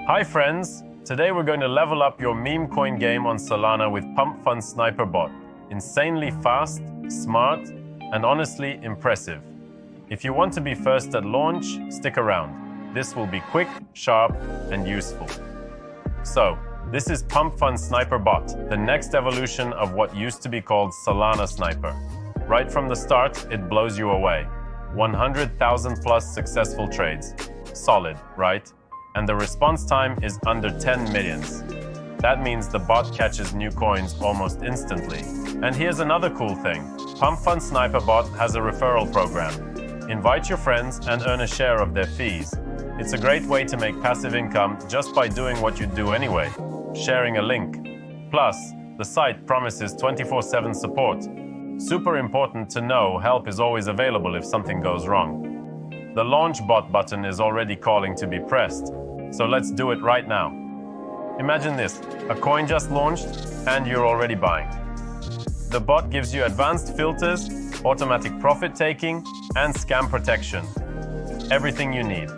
Hi friends! Today we're going to level up your meme coin game on Solana with Solana Sniper Bot. Insanely fast, smart, and honestly impressive. If you want to be first at launch, stick around. This will be quick, sharp, and useful. So, this is Solana Sniper Bot, the next evolution of what used to be called Solana Sniper. Right from the start, it blows you away. 100,000 plus successful trades. Solid, right? And the response time is under 10 millions. That means the bot catches new coins almost instantly. And here's another cool thing. Solana Sniper Bot has a referral program. Invite your friends and earn a share of their fees. It's a great way to make passive income just by doing what you do anyway, sharing a link. Plus, the site promises 24/7 support. Super important to know help is always available if something goes wrong. The launch bot button is already calling to be pressed. So let's do it right now. Imagine this, a coin just launched and you're already buying. The bot gives you advanced filters, automatic profit taking, and scam protection. Everything you need.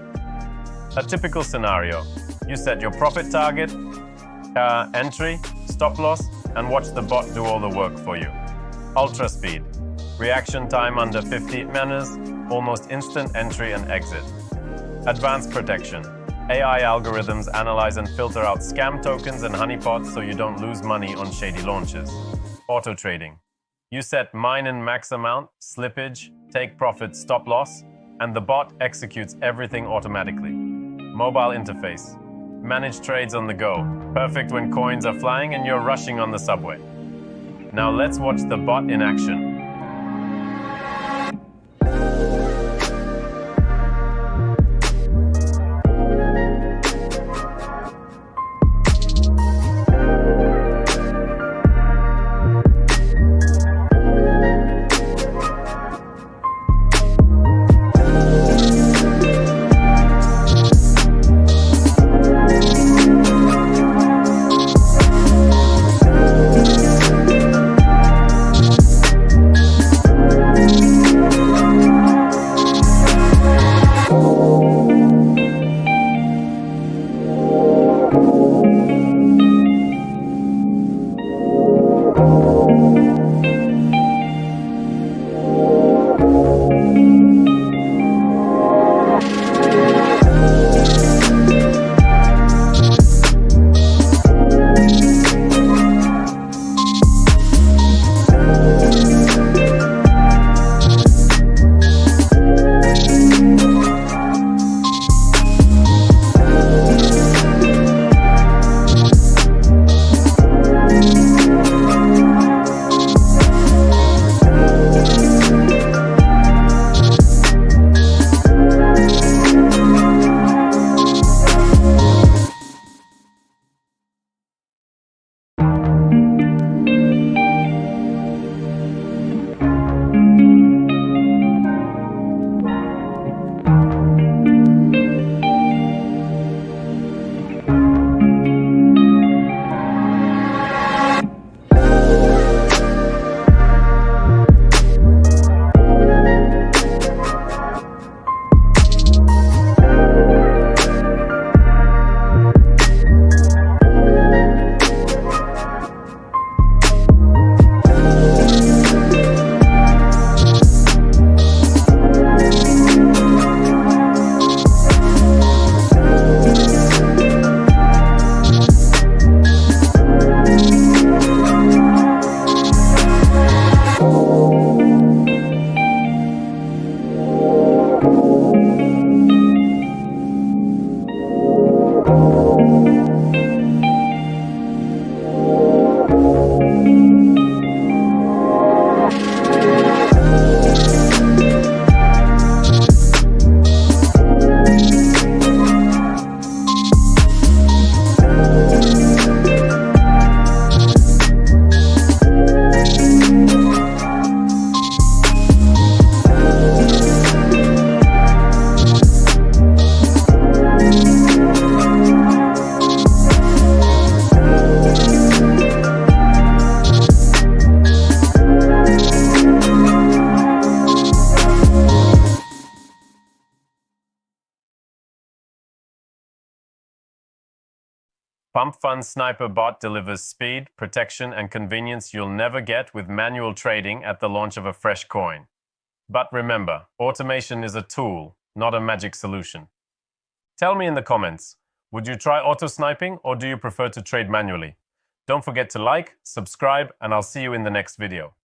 A typical scenario. You set your profit target, entry, stop loss, and watch the bot do all the work for you. Ultra speed. Reaction time under 50 minutes, almost instant entry and exit. Advanced protection. AI algorithms analyze and filter out scam tokens and honeypots so you don't lose money on shady launches. Auto trading. You set mine and max amount, slippage, take profit, stop loss, and the bot executes everything automatically. Mobile interface. Manage trades on the go. Perfect when coins are flying and you're rushing on the subway. Now let's watch the bot in action. PumpFund Sniper Bot delivers speed, protection, and convenience you'll never get with manual trading at the launch of a fresh coin. But remember, automation is a tool, not a magic solution. Tell me in the comments, would you try auto-sniping or do you prefer to trade manually? Don't forget to like, subscribe, and I'll see you in the next video.